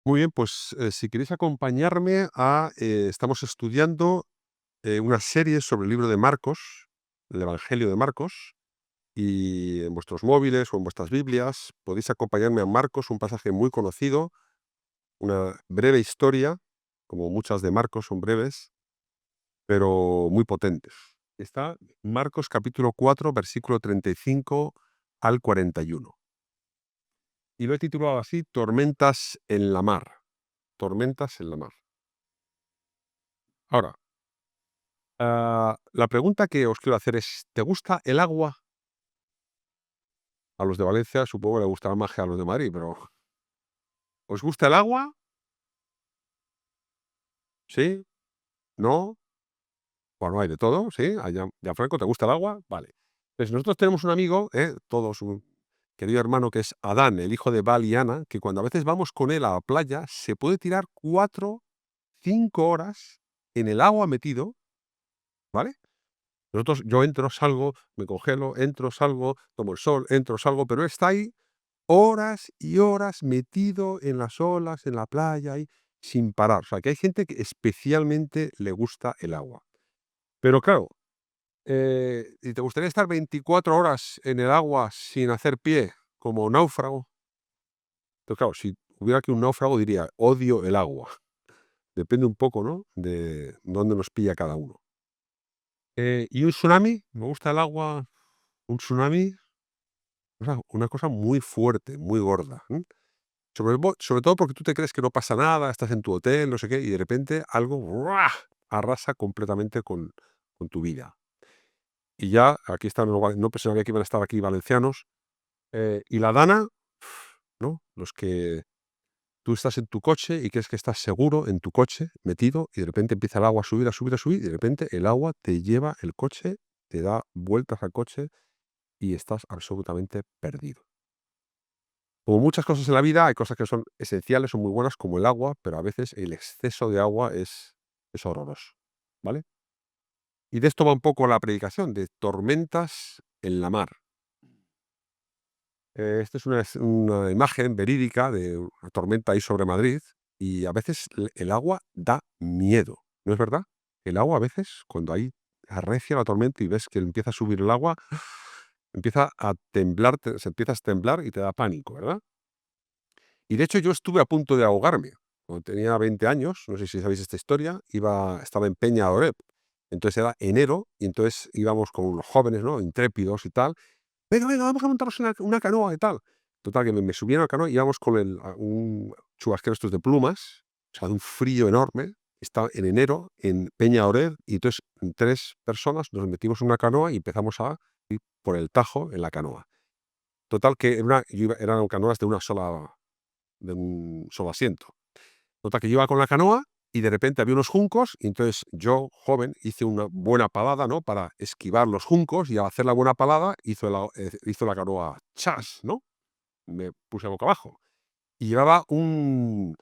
Muy bien, pues si queréis acompañarme estamos estudiando una serie sobre el libro de Marcos, el Evangelio de Marcos, y en vuestros móviles o en vuestras Biblias podéis acompañarme a Marcos, un pasaje muy conocido, una breve historia, como muchas de Marcos son breves, pero muy potentes. Está Marcos capítulo 4, versículo 35 al 41. Y lo he titulado así, Tormentas en la mar. Tormentas en la mar. Ahora, la pregunta que os quiero hacer es, ¿te gusta el agua? A los de Valencia supongo que le gustará más que a los de Madrid, pero ¿os gusta el agua? ¿Sí? ¿No? Bueno, hay de todo, ¿sí? Gianfranco, ¿te gusta el agua? Vale. Pues nosotros tenemos un amigo, todos un querido hermano, que es Adán, el hijo de Val y Ana, que cuando a veces vamos con él a la playa, se puede tirar 4, 5 horas en el agua metido, ¿vale? Yo entro, salgo, me congelo, entro, salgo, tomo el sol, entro, salgo, pero él está ahí horas y horas metido en las olas, en la playa, ahí, sin parar. O sea, que hay gente que especialmente le gusta el agua. Pero claro, ¿y te gustaría estar 24 horas en el agua sin hacer pie, como náufrago? Pero claro, si hubiera aquí un náufrago diría, odio el agua. Depende un poco, ¿no? De dónde nos pilla cada uno. ¿Y un tsunami? ¿Me gusta el agua? Un tsunami, una cosa muy fuerte, muy gorda. Sobre todo porque tú te crees que no pasa nada, estás en tu hotel, no sé qué, y de repente algo ¡ruah!, arrasa completamente con tu vida. Y ya, aquí están, no pensaba que iban a estar aquí valencianos, y la Dana, ¿no? Los que tú estás en tu coche y crees que estás seguro en tu coche, metido, y de repente empieza el agua a subir, a subir, a subir, y de repente el agua te lleva el coche, te da vueltas al coche y estás absolutamente perdido. Como muchas cosas en la vida, hay cosas que son esenciales, son muy buenas, como el agua, pero a veces el exceso de agua es horroroso, ¿vale? Y de esto va un poco la predicación, de tormentas en la mar. Esta es una imagen verídica de una tormenta ahí sobre Madrid y a veces el agua da miedo, ¿no es verdad? El agua a veces, cuando ahí arrecia la tormenta y ves que empieza a subir el agua, empieza a temblar, se empieza a temblar y te da pánico, ¿verdad? Y de hecho yo estuve a punto de ahogarme. Cuando tenía 20 años, no sé si sabéis esta historia, estaba en Peña Oreb. Entonces era enero y entonces íbamos con unos jóvenes, ¿no? Intrépidos y tal. Venga, venga, vamos a montarnos una canoa y tal. Total, que me subieron a la canoa y íbamos con un chubasquero estos de plumas, o sea, de un frío enorme. Estaba en enero en Peña Oreb y entonces 3 personas nos metimos en una canoa y empezamos a ir por el Tajo en la canoa. Total, que eran canoas de un solo asiento. Total, que yo iba con la canoa y de repente había unos juncos y entonces yo, joven, hice una buena palada, ¿no? Para esquivar los juncos y al hacer la buena palada hizo la canoa chas, ¿no? Me puse boca abajo. Y llevaba un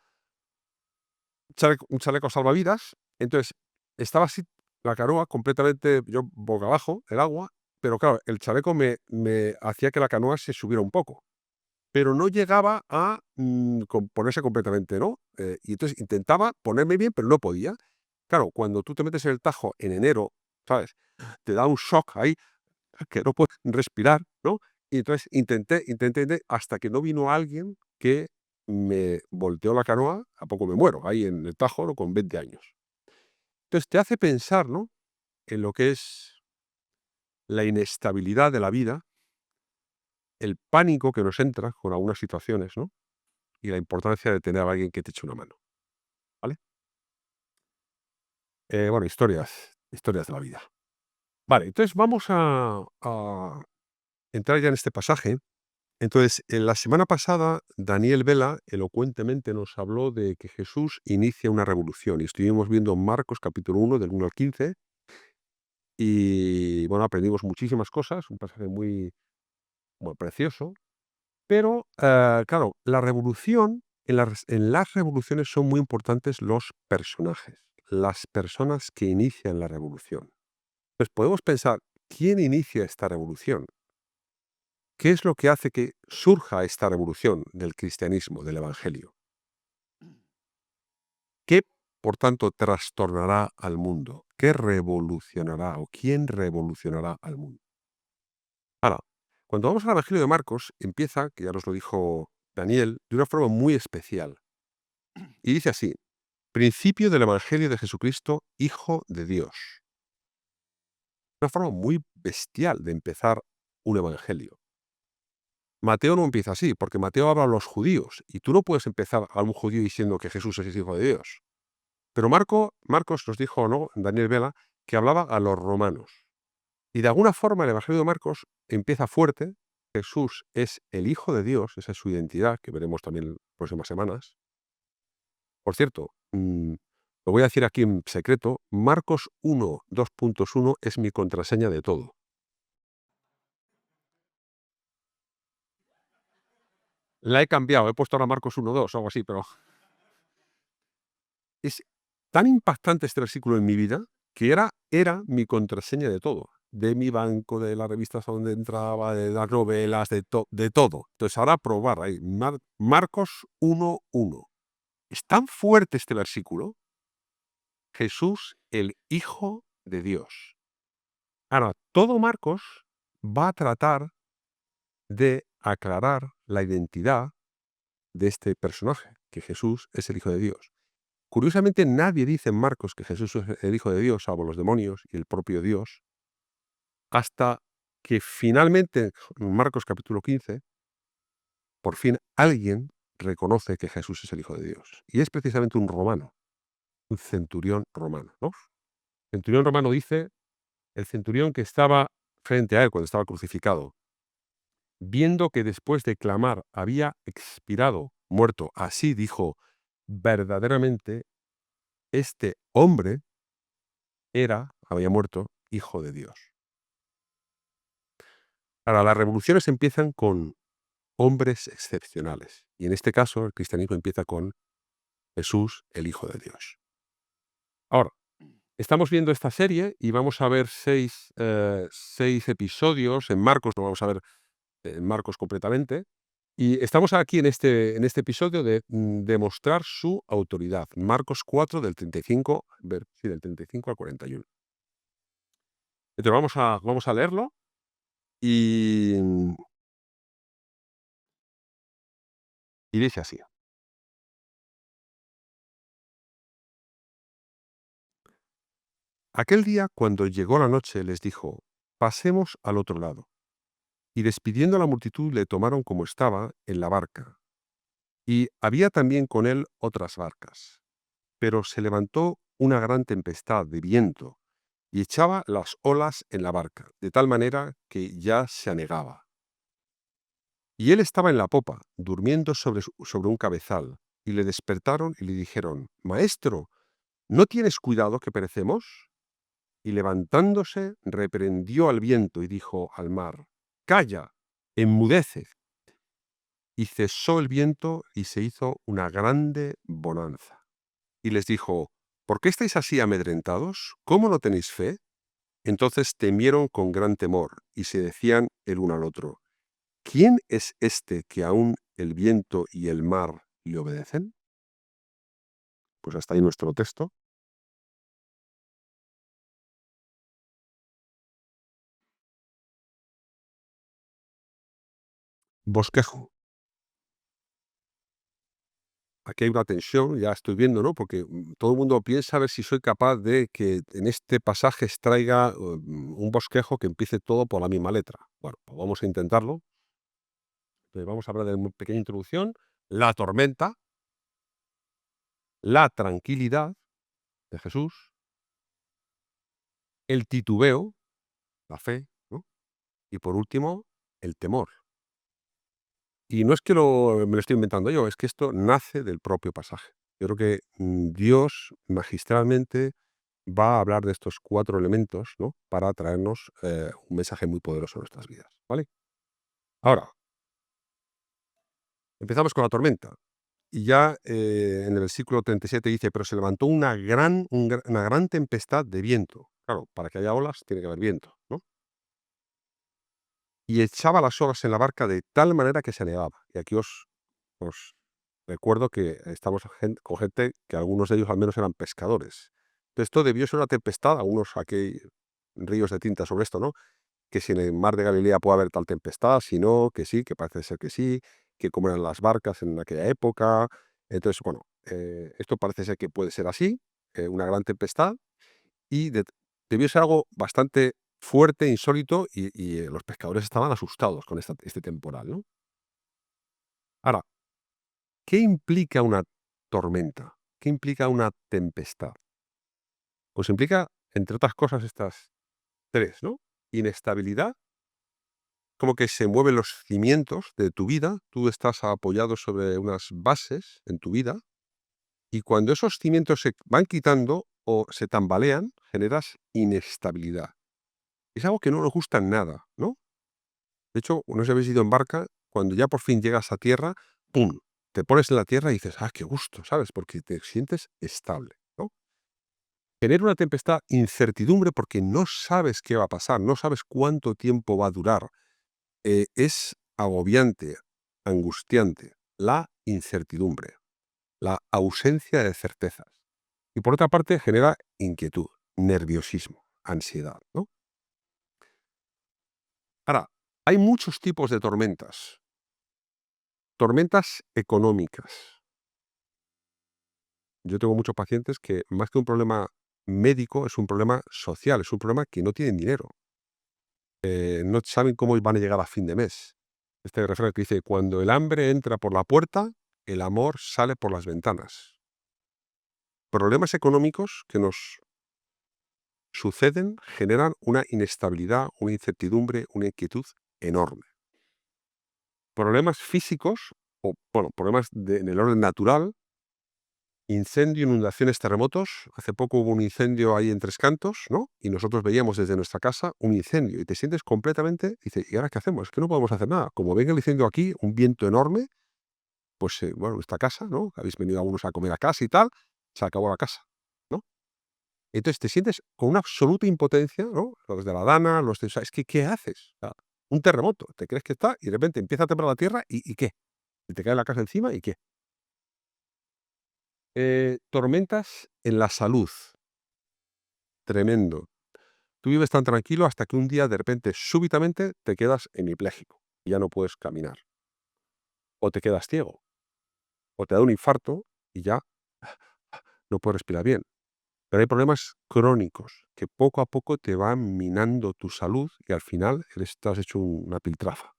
chaleco salvavidas, entonces estaba así la canoa completamente, yo boca abajo, el agua, pero claro, el chaleco me hacía que la canoa se subiera un poco. Pero no llegaba a ponerse completamente, ¿no? Y entonces intentaba ponerme bien, pero no podía. Claro, cuando tú te metes en el Tajo en enero, ¿sabes? Te da un shock ahí que no puedes respirar, ¿no? Y entonces intenté, hasta que no vino alguien que me volteó la canoa, a poco me muero, ahí en el Tajo, ¿no? Con 20 años. Entonces te hace pensar, ¿no? En lo que es la inestabilidad de la vida, el pánico que nos entra con algunas situaciones, ¿no? Y la importancia de tener a alguien que te eche una mano, ¿vale? Bueno, historias de la vida. Vale, entonces vamos a entrar ya en este pasaje. Entonces, en la semana pasada, Daniel Vela elocuentemente nos habló de que Jesús inicia una revolución y estuvimos viendo Marcos capítulo 1 del 1 al 15 y, bueno, aprendimos muchísimas cosas, un pasaje muy, muy precioso, pero, claro, la revolución, en las revoluciones son muy importantes los personajes, las personas que inician la revolución. Pues podemos pensar, ¿quién inicia esta revolución? ¿Qué es lo que hace que surja esta revolución del cristianismo, del evangelio? por tanto, trastornará al mundo? ¿Qué revolucionará o quién revolucionará al mundo? Ahora, cuando vamos al Evangelio de Marcos, empieza, que ya nos lo dijo Daniel, de una forma muy especial. Y dice así: principio del Evangelio de Jesucristo, Hijo de Dios. Una forma muy bestial de empezar un evangelio. Mateo no empieza así, porque Mateo habla a los judíos, y tú no puedes empezar a un judío diciendo que Jesús es el Hijo de Dios. Pero Marcos nos dijo, ¿no? Daniel Vela, que hablaba a los romanos. Y de alguna forma el Evangelio de Marcos empieza fuerte. Jesús es el Hijo de Dios, esa es su identidad, que veremos también en las próximas semanas. Por cierto, lo voy a decir aquí en secreto, Marcos 1, 2.1 es mi contraseña de todo. La he cambiado, he puesto ahora Marcos 1.2 o algo así, pero es tan impactante este versículo en mi vida que era mi contraseña de todo, de mi banco, de las revistas a donde entraba, de las novelas, de todo. Entonces ahora probar ahí, Marcos 1.1. Es tan fuerte este versículo, Jesús el Hijo de Dios. Ahora, todo Marcos va a tratar de aclarar la identidad de este personaje, que Jesús es el Hijo de Dios. Curiosamente, nadie dice en Marcos que Jesús es el Hijo de Dios, salvo los demonios y el propio Dios, hasta que finalmente, en Marcos capítulo 15, por fin alguien reconoce que Jesús es el Hijo de Dios. Y es precisamente un romano, un centurión romano, ¿no? El centurión romano dice, el centurión que estaba frente a él cuando estaba crucificado, viendo que después de clamar había expirado, muerto, así dijo, verdaderamente, este hombre había muerto, Hijo de Dios. Ahora, las revoluciones empiezan con hombres excepcionales. Y en este caso, el cristianismo empieza con Jesús, el Hijo de Dios. Ahora, estamos viendo esta serie y vamos a ver seis episodios. En Marcos lo vamos a ver en Marcos completamente. Y estamos aquí en este episodio de demostrar su autoridad. Marcos 4, del 35, del 35 al 41. Entonces vamos a leerlo y dice así. Aquel día, cuando llegó la noche, les dijo, pasemos al otro lado. Y despidiendo a la multitud, le tomaron como estaba en la barca. Y había también con él otras barcas. Pero se levantó una gran tempestad de viento y echaba las olas en la barca, de tal manera que ya se anegaba. Y él estaba en la popa, durmiendo sobre un cabezal, y le despertaron y le dijeron, Maestro, ¿no tienes cuidado que perecemos? Y levantándose, reprendió al viento y dijo al mar, Calla, enmudece. Y cesó el viento y se hizo una grande bonanza. Y les dijo, ¿por qué estáis así amedrentados? ¿Cómo no tenéis fe? Entonces temieron con gran temor y se decían el uno al otro, ¿quién es este que aún el viento y el mar le obedecen? Pues hasta ahí nuestro texto. Bosquejo. Aquí hay una tensión, ya estoy viendo, ¿no? Porque todo el mundo piensa a ver si soy capaz de que en este pasaje extraiga un bosquejo que empiece todo por la misma letra. Bueno, pues vamos a intentarlo. Vamos a hablar de una pequeña introducción. La tormenta, la tranquilidad de Jesús, el titubeo, la fe, ¿no? Y por último, el temor. Y no es que me lo estoy inventando yo, es que esto nace del propio pasaje. Yo creo que Dios magistralmente va a hablar de estos 4 elementos, ¿no? Para traernos un mensaje muy poderoso a nuestras vidas, ¿vale? Ahora, empezamos con la tormenta. Y ya en el versículo 37 dice, pero se levantó una gran tempestad de viento. Claro, para que haya olas tiene que haber viento, ¿no? Y echaba las olas en la barca de tal manera que se anegaba. Y aquí os recuerdo que estamos con gente que algunos de ellos al menos eran pescadores. Esto debió ser una tempestad, algunos aquí ríos de tinta sobre esto, ¿no? Que si en el mar de Galilea puede haber tal tempestad, si no, que sí, que parece ser que sí, que cómo eran las barcas en aquella época. Entonces, bueno, esto parece ser que puede ser así, una gran tempestad, y debió ser algo bastante fuerte, insólito, y los pescadores estaban asustados con este temporal, ¿no? Ahora, ¿qué implica una tormenta? ¿Qué implica una tempestad? Pues implica, entre otras cosas, estas tres, ¿no? Inestabilidad, como que se mueven los cimientos de tu vida, tú estás apoyado sobre unas bases en tu vida, y cuando esos cimientos se van quitando o se tambalean, generas inestabilidad. Es algo que no nos gusta nada, ¿no? De hecho, no sé si habéis ido en barca, cuando ya por fin llegas a tierra, ¡pum! Te pones en la tierra y dices, ¡ah, qué gusto! ¿Sabes? Porque te sientes estable, ¿no? Tener una tempestad, incertidumbre, porque no sabes qué va a pasar, no sabes cuánto tiempo va a durar. Es agobiante, angustiante, la incertidumbre, la ausencia de certezas. Y por otra parte, genera inquietud, nerviosismo, ansiedad, ¿no? Ahora, hay muchos tipos de tormentas. Tormentas económicas. Yo tengo muchos pacientes que más que un problema médico es un problema social, es un problema que no tienen dinero. No saben cómo van a llegar a fin de mes. Este refrán que dice, cuando el hambre entra por la puerta, el amor sale por las ventanas. Problemas económicos que nos suceden generan una inestabilidad, una incertidumbre, una inquietud enorme. Problemas físicos, o bueno, problemas en el orden natural. Incendio, inundaciones, terremotos. Hace poco hubo un incendio ahí en Tres Cantos, ¿no? Y nosotros veíamos desde nuestra casa un incendio y te sientes completamente, dice, ¿y ahora qué hacemos? Es que no podemos hacer nada. Como venga el incendio aquí, un viento enorme, pues bueno, nuestra casa, ¿no? Habéis venido algunos a comer a casa y tal, se acabó la casa, ¿no? Entonces te sientes con una absoluta impotencia, ¿no? Los de la Dana, los de, o sea, es que ¿qué haces? O sea, un terremoto, te crees que está y de repente empieza a temblar la tierra y ¿qué? Y te cae la casa encima y ¿qué? Tormentas en la salud, tremendo. Tú vives tan tranquilo hasta que un día de repente, súbitamente, te quedas hemipléjico y ya no puedes caminar. O te quedas ciego, o te da un infarto y ya no puedes respirar bien. Pero hay problemas crónicos que poco a poco te van minando tu salud y al final estás hecho una piltrafa.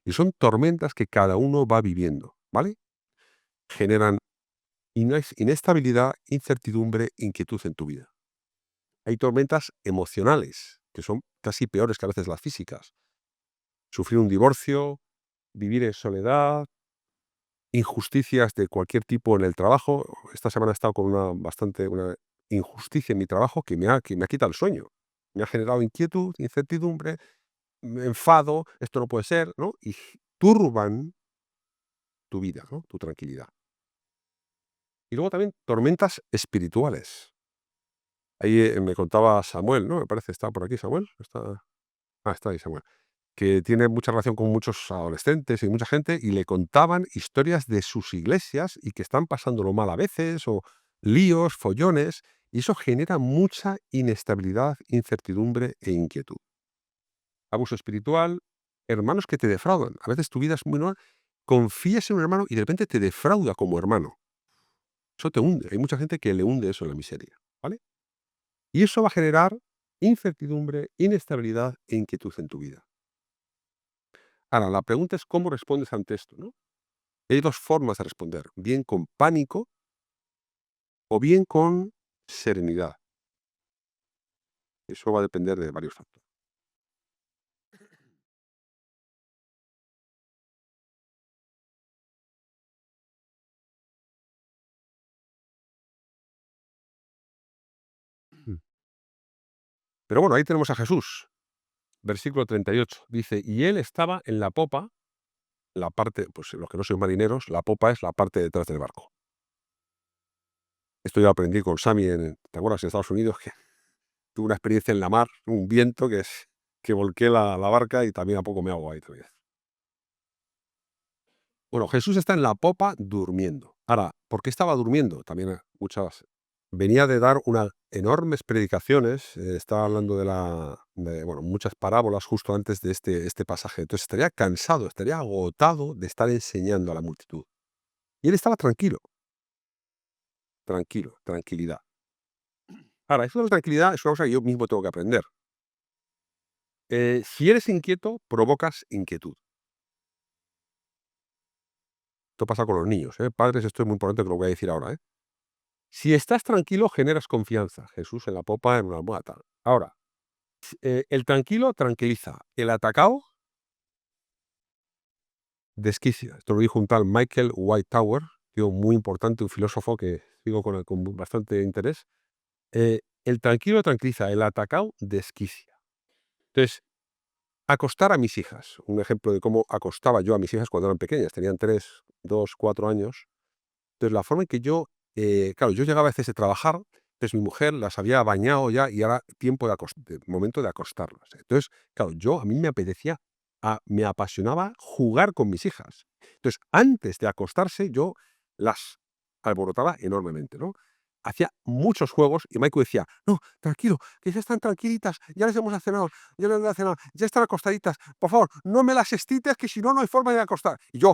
Y son tormentas que cada uno va viviendo, ¿vale? Generan inestabilidad, incertidumbre, inquietud en tu vida. Hay tormentas emocionales, que son casi peores que a veces las físicas. Sufrir un divorcio, vivir en soledad, injusticias de cualquier tipo en el trabajo. Esta semana he estado con una injusticia en mi trabajo que me ha quitado el sueño. Me ha generado inquietud, incertidumbre, enfado, esto no puede ser, ¿no? Y turban tu vida, ¿no? Tu tranquilidad. Y luego también tormentas espirituales. Ahí me contaba Samuel, ¿no? Me parece, está por aquí Samuel. Está ahí Samuel. Que tiene mucha relación con muchos adolescentes y mucha gente, y le contaban historias de sus iglesias y que están pasándolo mal a veces, o líos, follones, y eso genera mucha inestabilidad, incertidumbre e inquietud. Abuso espiritual, hermanos que te defraudan. A veces tu vida es muy normal, confías en un hermano y de repente te defrauda como hermano. Eso te hunde. Hay mucha gente que le hunde eso en la miseria, ¿vale? Y eso va a generar incertidumbre, inestabilidad e inquietud en tu vida. Ahora, la pregunta es cómo respondes ante esto, ¿no? Hay dos formas de responder, bien con pánico o bien con serenidad. Eso va a depender de varios factores. Mm. Pero bueno, ahí tenemos a Jesús, versículo 38. Dice, y él estaba en la popa, la parte, pues los que no sois marineros, la popa es la parte de detrás del barco. Esto yo aprendí con Sammy ¿te acuerdas? En Estados Unidos, que tuve una experiencia en la mar, un viento que volqué la barca y también a poco me ahogo ahí también. Bueno, Jesús está en la popa durmiendo. Ahora, ¿por qué estaba durmiendo? También muchas. Venía de dar unas enormes predicaciones, estaba hablando bueno, muchas parábolas justo antes de este pasaje. Entonces estaría cansado, estaría agotado de estar enseñando a la multitud. Y él estaba tranquilo, tranquilo, tranquilidad. Ahora, eso de la tranquilidad es una cosa que yo mismo tengo que aprender. Si eres inquieto, provocas inquietud. Esto pasa con los niños, ¿eh? Padres, esto es muy importante que lo voy a decir ahora, ¿eh? Si estás tranquilo, generas confianza. Jesús en la popa, en una almohada, tal. Ahora, el tranquilo tranquiliza. El atacado desquicia. Esto lo dijo un tal Michael Whitetower, tío muy importante, un filósofo que sigo con bastante interés. El tranquilo tranquiliza, el atacado desquicia. Entonces, acostar a mis hijas. Un ejemplo de cómo acostaba yo a mis hijas cuando eran pequeñas. Tenían 3, 2, 4 años. Entonces, la forma en que yo, claro, yo llegaba a veces de trabajar, entonces mi mujer las había bañado ya y era tiempo momento de acostarlas. Entonces, claro, a mí me apetecía, me apasionaba jugar con mis hijas. Entonces, antes de acostarse, yo las alborotaba enormemente, ¿no? Hacía muchos juegos y Michael decía, no, tranquilo, que ya están tranquilitas, ya les hemos cenado, ya les hemos cenado, ya están acostaditas, por favor, no me las excites que si no, no hay forma de acostar. Y yo,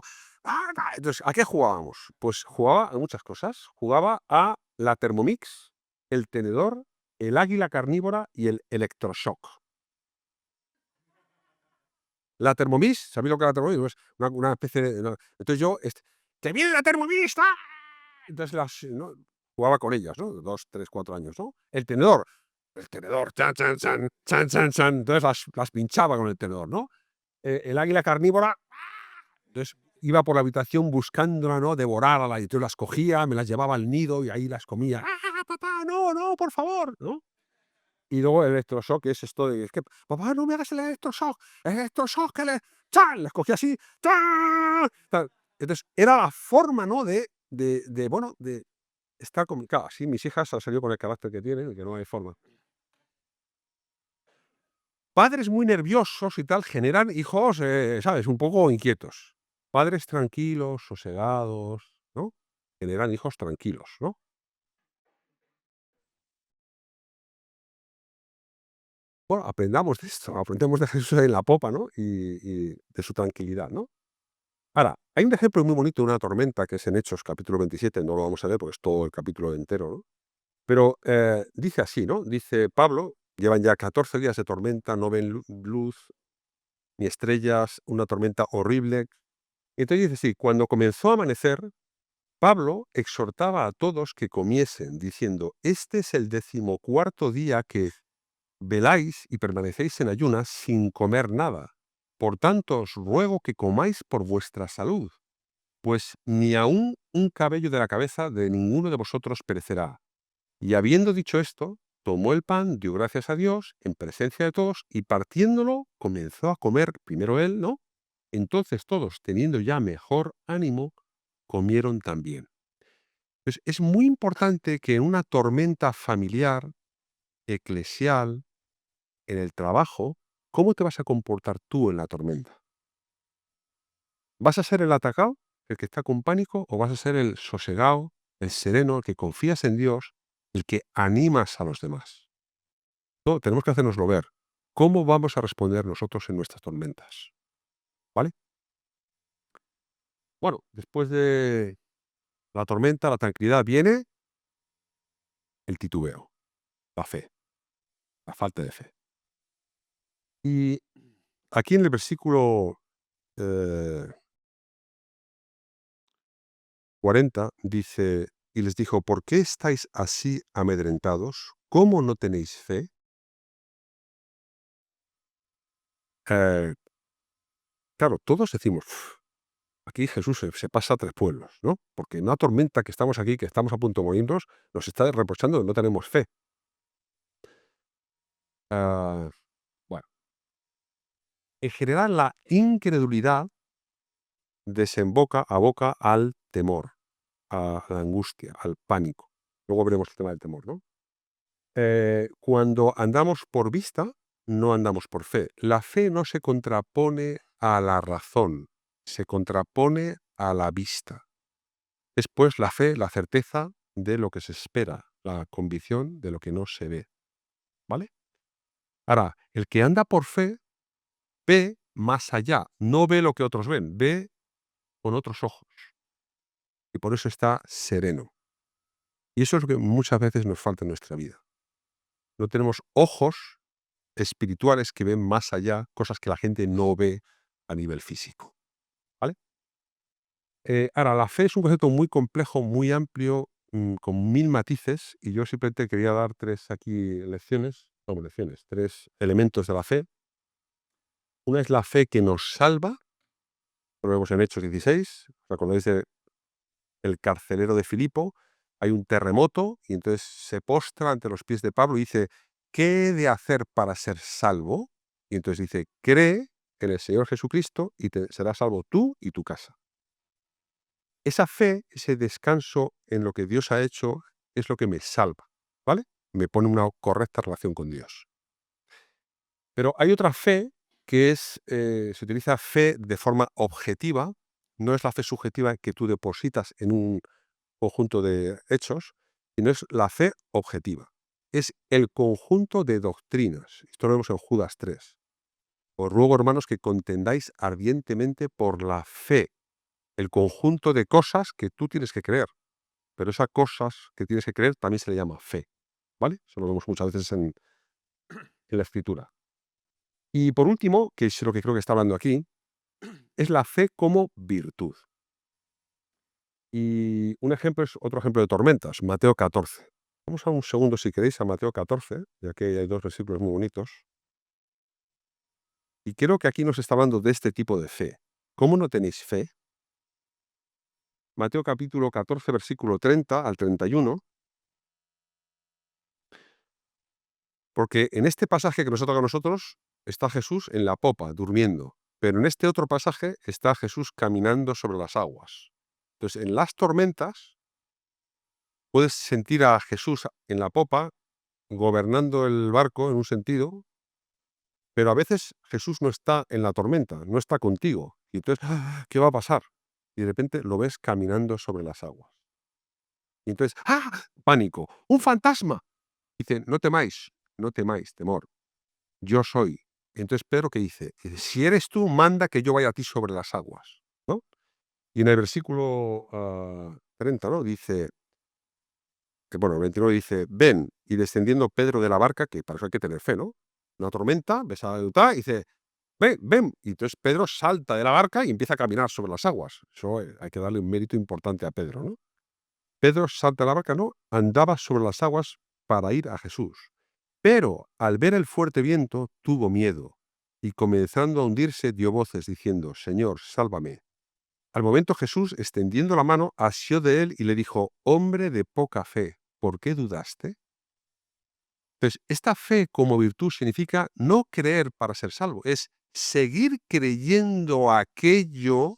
entonces, ¿a qué jugábamos? Pues jugaba a muchas cosas. Jugaba a la Thermomix, el tenedor, el águila carnívora y el electroshock. La Thermomix, ¿sabéis lo que es la Thermomix? Pues una especie de... Entonces yo, ¡que viene la Thermomix! ¡Ah! Entonces ¿no? Jugaba con ellas, ¿no? 2, 3, 4 años, ¿no? El tenedor, chan, chan, chan, chan, chan, chan. Entonces las pinchaba con el tenedor, ¿no? El águila carnívora, entonces iba por la habitación buscándola, ¿no? Devorarla, y entonces las cogía, me las llevaba al nido y ahí las comía. ¡Ah, papá, no, no, por favor! ¿No? Y luego el electroshock, que es esto de, es que, papá, no me hagas el electroshock, que le... ¡Chan! Las cogía así, ¡chan! Tal. Entonces, era la forma, ¿no? Bueno, de estar con... Claro, así mis hijas han salido con el carácter que tienen, que no hay forma. Padres muy nerviosos y tal generan hijos, ¿sabes? Un poco inquietos. Padres tranquilos, sosegados, ¿no? Generan hijos tranquilos, ¿no? Bueno, aprendamos de esto, aprendemos de Jesús en la popa, ¿no? Y de su tranquilidad, ¿no? Ahora, hay un ejemplo muy bonito de una tormenta que es en Hechos, capítulo 27, no lo vamos a leer porque es todo el capítulo entero, ¿no? Pero dice así, ¿no? Dice Pablo, llevan ya 14 días de tormenta, no ven luz ni estrellas, una tormenta horrible. Entonces dice, sí, cuando comenzó a amanecer, Pablo exhortaba a todos que comiesen, diciendo, este es el 14º día que veláis y permanecéis en ayunas sin comer nada. Por tanto, os ruego que comáis por vuestra salud, pues ni aun un cabello de la cabeza de ninguno de vosotros perecerá. Y habiendo dicho esto, tomó el pan, dio gracias a Dios en presencia de todos y partiéndolo comenzó a comer primero él, ¿no? Entonces todos, teniendo ya mejor ánimo, comieron también. Pues es muy importante que en una tormenta familiar, eclesial, en el trabajo, ¿cómo te vas a comportar tú en la tormenta? ¿Vas a ser el atacado, el que está con pánico, o vas a ser el sosegado, el sereno, el que confías en Dios, el que animas a los demás? No, tenemos que hacernoslo ver. ¿Cómo vamos a responder nosotros en nuestras tormentas? ¿Vale? Bueno, después de la tormenta, la tranquilidad, viene el titubeo, la fe, la falta de fe. Y aquí en el versículo 40 dice, y les dijo, ¿por qué estáis así amedrentados? ¿Cómo no tenéis fe? Eh, claro, todos decimos, "Uf, aquí Jesús se pasa a 3 pueblos, ¿no? Porque en una tormenta que estamos aquí, que estamos a punto de morirnos, nos está reprochando que no tenemos fe. Ah, bueno, en general la incredulidad aboca al temor, a la angustia, al pánico. Luego veremos el tema del temor, ¿no? Cuando andamos por vista, no andamos por fe. La fe no se contrapone a la razón, se contrapone a la vista. Es pues la fe, la certeza de lo que se espera, la convicción de lo que no se ve. ¿Vale? Ahora, el que anda por fe ve más allá, no ve lo que otros ven, ve con otros ojos. Y por eso está sereno. Y eso es lo que muchas veces nos falta en nuestra vida. No tenemos ojos espirituales que ven más allá, cosas que la gente no ve a nivel físico. ¿Vale? Ahora, la fe es un concepto muy complejo, muy amplio, con 1000 matices, y yo simplemente quería dar 3 aquí lecciones, no lecciones, 3 elementos de la fe. Una es la fe que nos salva, lo vemos en Hechos 16, ¿os acordáis del carcelero de Filipo? Hay un terremoto y entonces se postra ante los pies de Pablo y dice: "¿Qué he de hacer para ser salvo?". Y entonces dice: "Cree en el Señor Jesucristo y serás salvo tú y tu casa". Esa fe, ese descanso en lo que Dios ha hecho, es lo que me salva, ¿vale? Me pone una correcta relación con Dios. Pero hay otra fe que se utiliza fe de forma objetiva, no es la fe subjetiva que tú depositas en un conjunto de hechos, sino es la fe objetiva. Es el conjunto de doctrinas. Esto lo vemos en Judas 3. Os ruego, hermanos, que contendáis ardientemente por la fe, el conjunto de cosas que tú tienes que creer. Pero esas cosas que tienes que creer también se le llama fe, ¿vale? Eso lo vemos muchas veces en la Escritura. Y por último, que es lo que creo que está hablando aquí, es la fe como virtud. Y otro ejemplo de tormentas, Mateo 14. Vamos a un segundo, si queréis, a Mateo 14, ya que hay 2 versículos muy bonitos. Y creo que aquí nos está hablando de este tipo de fe. ¿Cómo no tenéis fe? Mateo capítulo 14, versículo 30 al 31. Porque en este pasaje que nos toca a nosotros está Jesús en la popa, durmiendo. Pero en este otro pasaje está Jesús caminando sobre las aguas. Entonces, en las tormentas, puedes sentir a Jesús en la popa, gobernando el barco en un sentido, pero a veces Jesús no está en la tormenta, no está contigo. Y entonces, ¿qué va a pasar? Y de repente lo ves caminando sobre las aguas. Y entonces, pánico, ¡un fantasma! Dice, no temáis, no temáis, temor. Yo soy. Entonces Pedro, ¿qué dice? Dice, si eres tú, manda que yo vaya a ti sobre las aguas, ¿no? Y en el versículo 30, ¿no? Dice, el 29 dice, ven, y descendiendo Pedro de la barca, que para eso hay que tener fe, ¿no? Una tormenta, ves a la y dice, ven, ven. Y entonces Pedro salta de la barca y empieza a caminar sobre las aguas. Eso hay que darle un mérito importante a Pedro, ¿no? Pedro salta de la barca, ¿no? Andaba sobre las aguas para ir a Jesús. Pero al ver el fuerte viento, tuvo miedo, y comenzando a hundirse, dio voces diciendo, Señor, sálvame. Al momento Jesús, extendiendo la mano, asió de él y le dijo, hombre de poca fe, ¿por qué dudaste? Entonces, esta fe como virtud significa no creer para ser salvo, es seguir creyendo aquello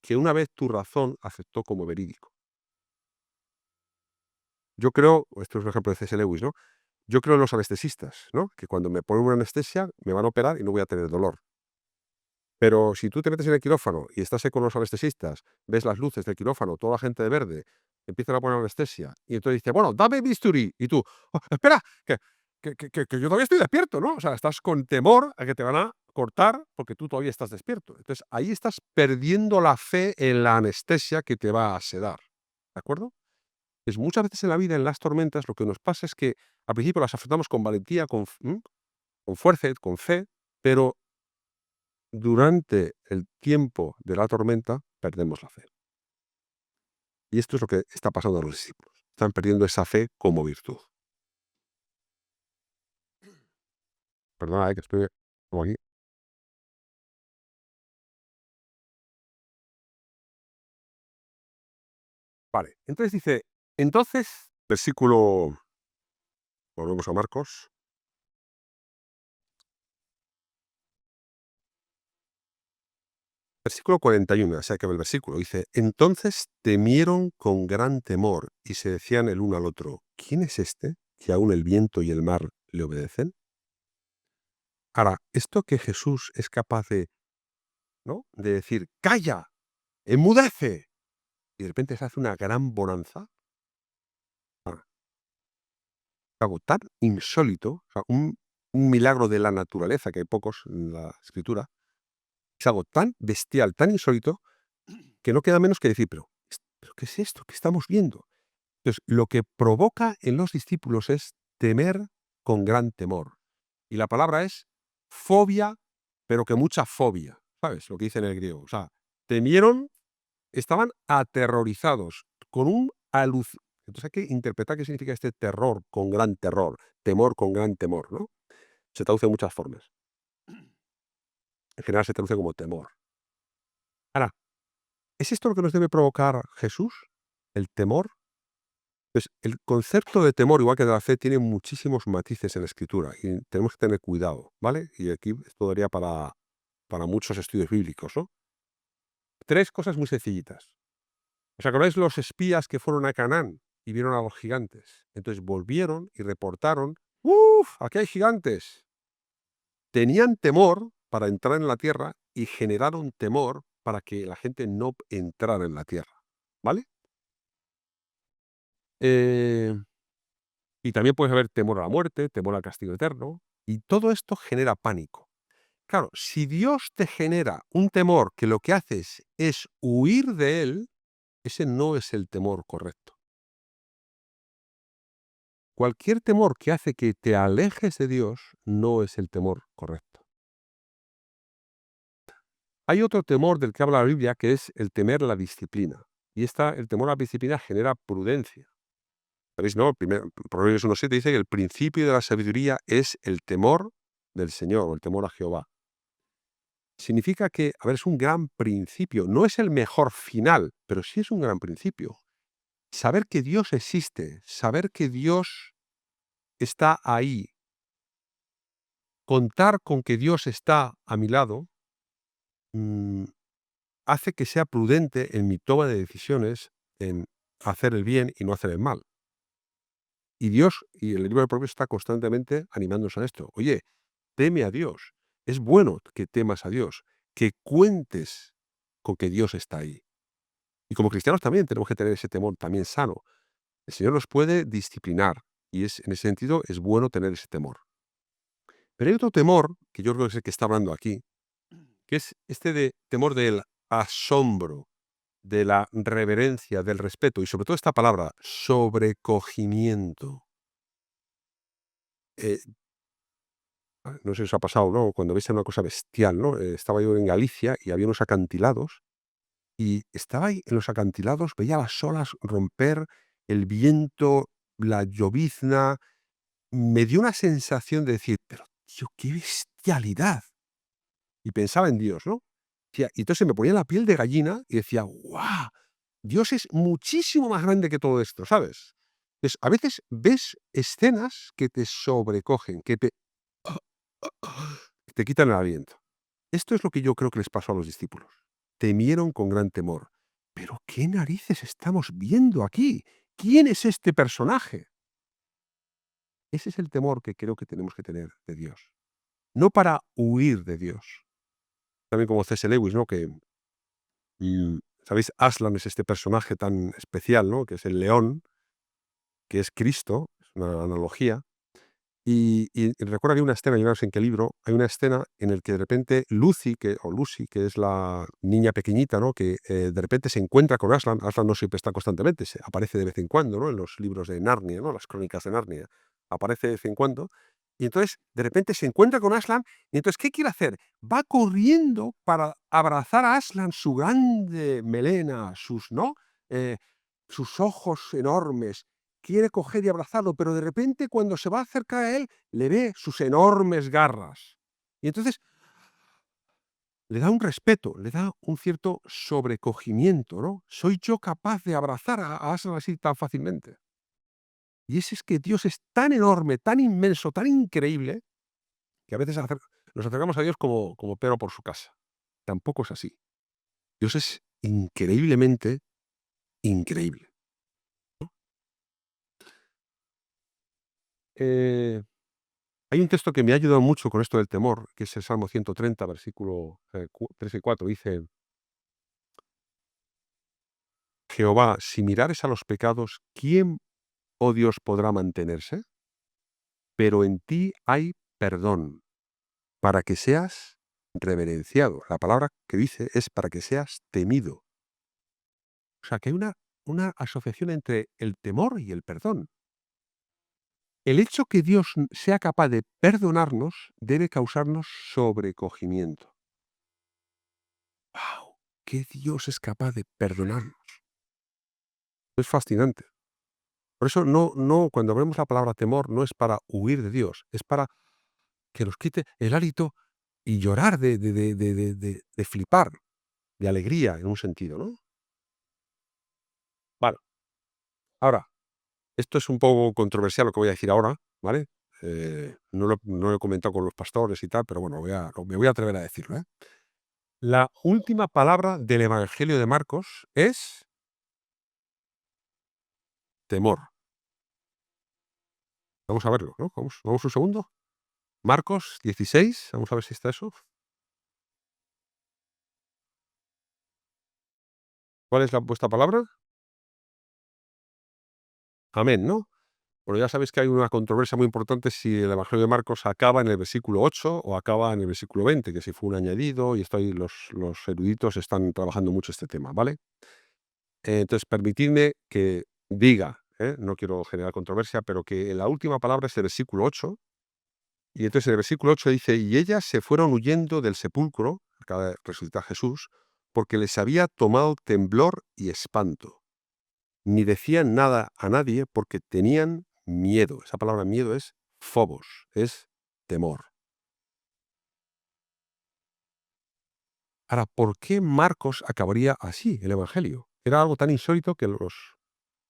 que una vez tu razón aceptó como verídico. Yo creo, esto es un ejemplo de C.S. Lewis, ¿no? Yo creo en los anestesistas, ¿no? Que cuando me ponen una anestesia me van a operar y no voy a tener dolor. Pero si tú te metes en el quirófano y estás ahí con los anestesistas, ves las luces del quirófano, toda la gente de verde, empiezan a poner anestesia, y entonces dice, bueno, dame bisturí, y tú, espera, que yo todavía estoy despierto, ¿no? O sea, estás con temor a que te van a cortar porque tú todavía estás despierto. Entonces, ahí estás perdiendo la fe en la anestesia que te va a sedar, ¿de acuerdo? Pues muchas veces en la vida, en las tormentas, lo que nos pasa es que al principio las afrontamos con valentía, con fuerza, con fe, pero durante el tiempo de la tormenta perdemos la fe. Y esto es lo que está pasando a los discípulos. Están perdiendo esa fe como virtud. Perdona, que estoy como aquí. Vale, entonces dice, versículo, volvemos a Marcos, versículo 41, o sea que el versículo dice, entonces temieron con gran temor y se decían el uno al otro, ¿quién es este que aún el viento y el mar le obedecen? Ahora, esto que Jesús es capaz de, ¿no? De decir, calla, enmudece. Y de repente se hace una gran bonanza. Ah, algo tan insólito, o sea, un milagro de la naturaleza, que hay pocos en la escritura, es algo tan bestial, tan insólito, que no queda menos que decir, pero ¿qué es esto? ¿Qué estamos viendo? Entonces, lo que provoca en los discípulos es temer con gran temor. Y la palabra es fobia, pero que mucha fobia, ¿sabes? Lo que dice en el griego. O sea, temieron, estaban aterrorizados, con un entonces hay que interpretar qué significa este terror con gran terror, temor con gran temor, ¿no? Se traduce de muchas formas. En general se traduce como temor. Ahora, ¿es esto lo que nos debe provocar Jesús? ¿El temor? Pues el concepto de temor, igual que de la fe, tiene muchísimos matices en la escritura y tenemos que tener cuidado, ¿vale? Y aquí esto daría para muchos estudios bíblicos, ¿no? Tres cosas muy sencillitas. ¿Os acordáis los espías que fueron a Canaán y vieron a los gigantes? Entonces volvieron y reportaron, ¡uf! Aquí hay gigantes. Tenían temor para entrar en la tierra y generaron temor para que la gente no entrara en la tierra, ¿vale? Eh, y también puede haber temor a la muerte, temor al castigo eterno, y todo esto genera pánico. Claro, si Dios te genera un temor que lo que haces es huir de él, ese no es el temor correcto. Cualquier temor que hace que te alejes de Dios no es el temor correcto. Hay otro temor del que habla la Biblia, que es el temer la disciplina. Y el temor a la disciplina genera prudencia. ¿Sabéis, no? Proverbios 1.7 dice que el principio de la sabiduría es el temor del Señor, o el temor a Jehová. Significa que, a ver, es un gran principio. No es el mejor final, pero sí es un gran principio. Saber que Dios existe, saber que Dios está ahí, contar con que Dios está a mi lado, mm, hace que sea prudente en mi toma de decisiones, en hacer el bien y no hacer el mal. Y Dios, y el libro de Proverbios está constantemente animándonos a esto. Oye, teme a Dios. Es bueno que temas a Dios, que cuentes con que Dios está ahí. Y como cristianos también tenemos que tener ese temor también sano. El Señor nos puede disciplinar y en ese sentido es bueno tener ese temor. Pero hay otro temor, que yo creo que es el que está hablando aquí, que es este de temor del asombro, de la reverencia, del respeto y sobre todo esta palabra, sobrecogimiento. Eh, no sé si os ha pasado, ¿no? Cuando veis una cosa bestial, ¿no? Estaba yo en Galicia y había unos acantilados y estaba ahí en los acantilados, veía las olas romper, el viento, la llovizna. Me dio una sensación de decir: "Pero, tío, qué bestialidad". Y pensaba en Dios, ¿no? Y entonces me ponía la piel de gallina y decía: "¡Guau! Dios es muchísimo más grande que todo esto", ¿sabes? Entonces, a veces ves escenas que te sobrecogen, que te quitan el aliento. Esto es lo que yo creo que les pasó a los discípulos. Temieron con gran temor. ¿Pero qué narices estamos viendo aquí? ¿Quién es este personaje? Ese es el temor que creo que tenemos que tener de Dios. No para huir de Dios. También como C.S. Lewis, ¿no? Que, ¿sabéis? Aslan es este personaje tan especial, ¿no? Que es el león, que es Cristo, es una analogía. Y recuerdo que hay una escena, yo no sé en qué libro, hay una escena en el que de repente Lucy, que es la niña pequeñita, ¿no? Que de repente se encuentra con Aslan. Aslan no siempre está constantemente, aparece de vez en cuando, ¿no? En los libros de Narnia, ¿no? Las crónicas de Narnia. Aparece de vez en cuando. Y entonces, de repente se encuentra con Aslan. Y entonces, ¿qué quiere hacer? Va corriendo para abrazar a Aslan, su grande melena, ¿no? Eh, sus ojos enormes, quiere coger y abrazarlo, pero de repente cuando se va a acercar a él, le ve sus enormes garras. Y entonces le da un respeto, le da un cierto sobrecogimiento, ¿no? ¿Soy yo capaz de abrazar a Aslan así tan fácilmente? Y es que Dios es tan enorme, tan inmenso, tan increíble, que a veces nos acercamos a Dios como Pedro por su casa. Tampoco es así. Dios es increíblemente increíble. Eh, Hay un texto que me ha ayudado mucho con esto del temor, que es el Salmo 130, versículo 3 y 4. Dice: Jehová, si mirares a los pecados, ¿quién, oh Dios, podrá mantenerse? Pero en ti hay perdón, para que seas reverenciado. La palabra que dice es para que seas temido. O sea, que hay una asociación entre el temor y el perdón. El hecho que Dios sea capaz de perdonarnos debe causarnos sobrecogimiento. ¡Wow! ¿Qué Dios es capaz de perdonarnos? Es fascinante. Por eso cuando vemos la palabra temor, no es para huir de Dios, es para que nos quite el hálito y llorar de flipar, de alegría en un sentido, ¿no? Vale. Ahora, esto es un poco controversial lo que voy a decir ahora, ¿vale? No lo he comentado con los pastores y tal, pero bueno, me voy a atrever a decirlo, ¿eh? La última palabra del Evangelio de Marcos es temor. Vamos a verlo, ¿no? Vamos un segundo. Marcos 16, vamos a ver si está eso. ¿Cuál es vuestra palabra? Amén, ¿no? Bueno, ya sabéis que hay una controversia muy importante si el Evangelio de Marcos acaba en el versículo 8 o acaba en el versículo 20, que si fue un añadido, y los eruditos están trabajando mucho este tema, ¿vale? Entonces, permitidme que diga, no quiero generar controversia, pero que la última palabra es el versículo 8, y entonces el versículo 8 dice, y ellas se fueron huyendo del sepulcro, acaba de resucitar Jesús, porque les había tomado temblor y espanto. Ni decían nada a nadie porque tenían miedo. Esa palabra miedo es phobos, es temor. Ahora, ¿por qué Marcos acabaría así el Evangelio? Era algo tan insólito que los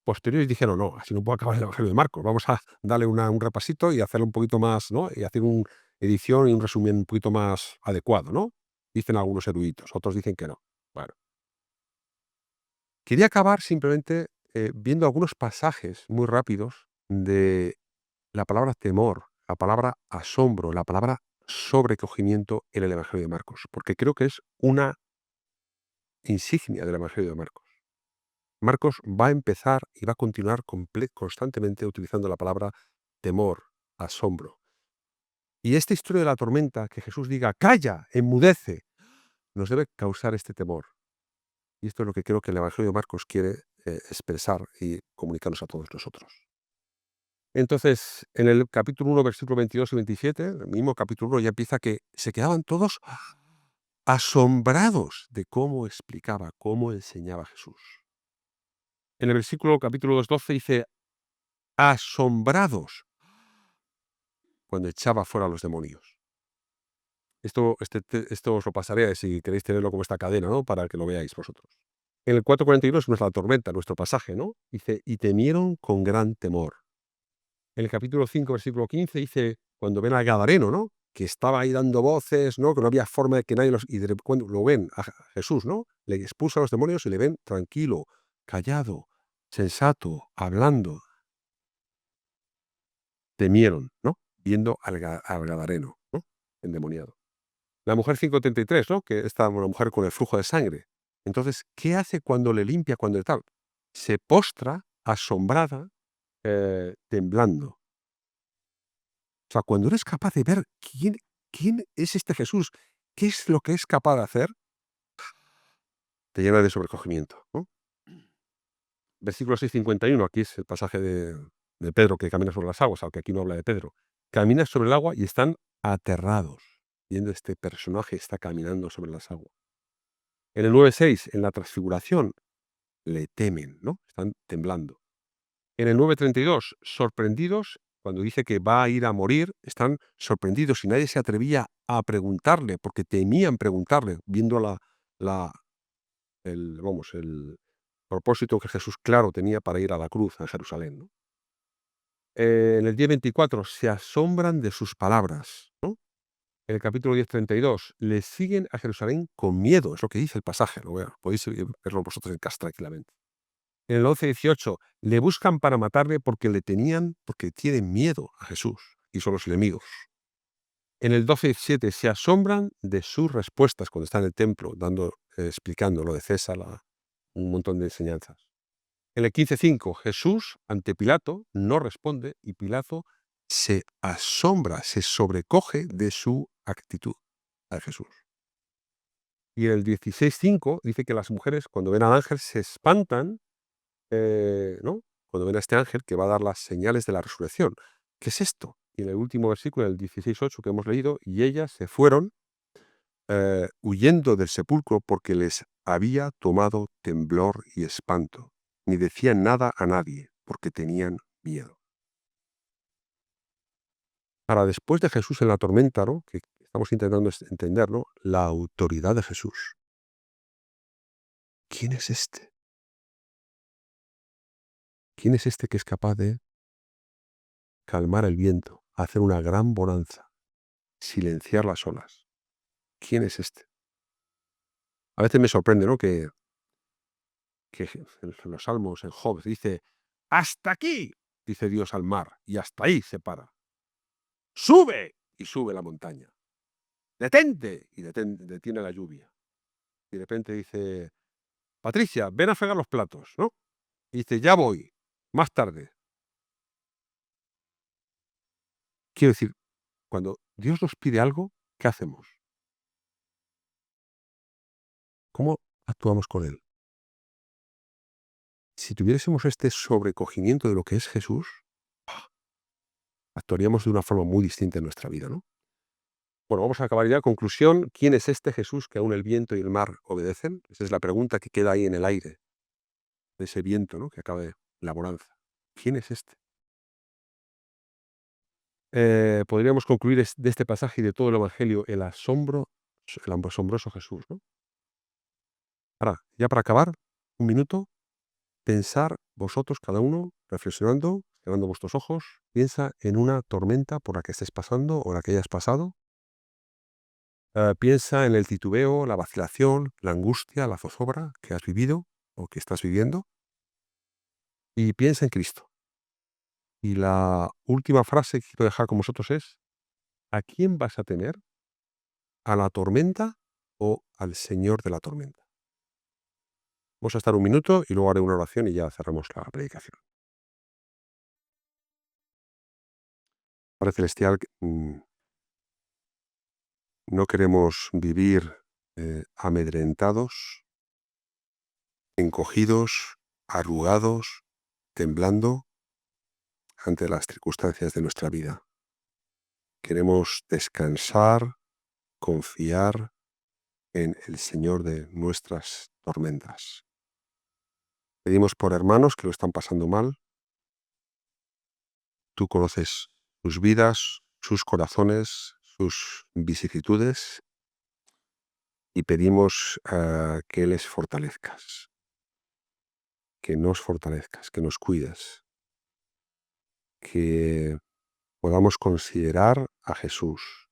posteriores dijeron, no, así no puede acabar el Evangelio de Marcos. Vamos a darle un repasito y hacerlo un poquito más, ¿no? Y hacer una edición y un resumen un poquito más adecuado, ¿no? Dicen algunos eruditos, otros dicen que no. Bueno, quería acabar simplemente viendo algunos pasajes muy rápidos de la palabra temor, la palabra asombro, la palabra sobrecogimiento en el Evangelio de Marcos, porque creo que es una insignia del Evangelio de Marcos. Marcos va a empezar y va a continuar constantemente utilizando la palabra temor, asombro. Y esta historia de la tormenta, que Jesús diga, calla, enmudece, nos debe causar este temor. Y esto es lo que creo que el Evangelio de Marcos quiere expresar y comunicarnos a todos nosotros. Entonces, en el capítulo 1, versículo 22 y 27, el mismo capítulo 1 ya empieza que se quedaban todos asombrados de cómo explicaba, cómo enseñaba Jesús. En el capítulo 2, 12 dice, asombrados cuando echaba fuera a los demonios. Esto os lo pasaré si queréis tenerlo como esta cadena, ¿no? Para que lo veáis vosotros. En el 4:42 no es la tormenta, nuestro pasaje, ¿no? Dice, y temieron con gran temor. En el capítulo 5, versículo 15, dice, cuando ven al Gadareno, ¿no? Que estaba ahí dando voces, ¿no? Que no había forma de que nadie y cuando lo ven a Jesús, ¿no? Le expulsa a los demonios y le ven tranquilo, callado, sensato, hablando. Temieron, ¿no? Viendo al Gadareno, ¿no? Endemoniado. La mujer 5:33, ¿no? Que está una mujer con el flujo de sangre. Entonces, ¿qué hace cuando le limpia, cuando le tal? Se postra asombrada, temblando. O sea, cuando eres capaz de ver quién es este Jesús, qué es lo que es capaz de hacer, te llena de sobrecogimiento, ¿no? Versículo 6:51, aquí es el pasaje de Pedro que camina sobre las aguas, aunque aquí no habla de Pedro. Camina sobre el agua y están aterrados, viendo este personaje está caminando sobre las aguas. En el 9:6, en la transfiguración, le temen, ¿no? Están temblando. En el 9:32, sorprendidos, cuando dice que va a ir a morir, están sorprendidos y nadie se atrevía a preguntarle, porque temían preguntarle, viendo el propósito que Jesús, claro, tenía para ir a la cruz, a Jerusalén, ¿no? En el día 24, se asombran de sus palabras, ¿no? En el capítulo 10:32, le siguen a Jerusalén con miedo, es lo que dice el pasaje, podéis verlo vosotros en casa tranquilamente. En el 11:18, le buscan para matarle porque tienen miedo a Jesús y son los enemigos. En el 12:17, se asombran de sus respuestas cuando está en el templo explicando lo de César, un montón de enseñanzas. En el 15:5, Jesús ante Pilato no responde y Pilato se asombra, se sobrecoge de su actitud a Jesús. Y en el 16:5 dice que las mujeres cuando ven al ángel se espantan, ¿no? Cuando ven a este ángel que va a dar las señales de la resurrección. ¿Qué es esto? Y en el último versículo, el 16:8 que hemos leído, y ellas se fueron huyendo del sepulcro porque les había tomado temblor y espanto. Ni decían nada a nadie porque tenían miedo. Ahora, después de Jesús en la tormenta, ¿no? Que estamos intentando entender, ¿no? La autoridad de Jesús. ¿Quién es este? ¿Quién es este que es capaz de calmar el viento, hacer una gran bonanza, silenciar las olas? ¿Quién es este? A veces me sorprende, ¿no? Que en los salmos, en Job, dice, hasta aquí, dice Dios al mar, y hasta ahí se para. Sube, y sube la montaña. Detente, y detiene la lluvia. Y de repente dice, Patricia, ven a fregar los platos, ¿no? Y dice, ya voy, más tarde. Quiero decir, cuando Dios nos pide algo, ¿qué hacemos? ¿Cómo actuamos con Él? Si tuviésemos este sobrecogimiento de lo que es Jesús, actuaríamos de una forma muy distinta en nuestra vida, ¿no? Bueno, vamos a acabar ya. Conclusión, ¿quién es este Jesús que aún el viento y el mar obedecen? Esa es la pregunta que queda ahí en el aire, de ese viento, ¿no? Que acaba de la bonanza. ¿Quién es este? Podríamos concluir de este pasaje y de todo el Evangelio el asombroso Jesús, ¿no? Ahora, ya para acabar, un minuto, pensar vosotros, cada uno, reflexionando, cerrando vuestros ojos, piensa en una tormenta por la que estés pasando o la que hayas pasado. Piensa en el titubeo, la vacilación, la angustia, la zozobra que has vivido o que estás viviendo y piensa en Cristo. Y la última frase que quiero dejar con vosotros es, ¿a quién vas a tener? ¿A la tormenta o al Señor de la tormenta? Vamos a estar un minuto y luego haré una oración y ya cerramos la predicación. Padre Celestial, no queremos vivir amedrentados, encogidos, arrugados, temblando ante las circunstancias de nuestra vida. Queremos descansar, confiar en el Señor de nuestras tormentas. Pedimos por hermanos que lo están pasando mal. Tú conoces sus vidas, sus corazones, sus vicisitudes y pedimos que les fortalezcas, que nos fortalezcas, que nos cuides, que podamos considerar a Jesús.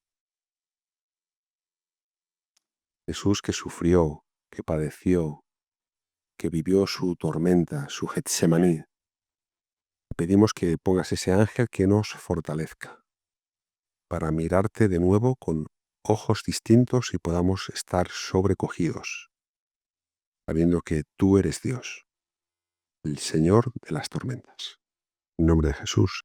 Jesús que sufrió, que padeció, que vivió su tormenta, su Getsemaní. Pedimos que pongas ese ángel que nos fortalezca para mirarte de nuevo con ojos distintos y podamos estar sobrecogidos, sabiendo que tú eres Dios, el Señor de las tormentas. En nombre de Jesús.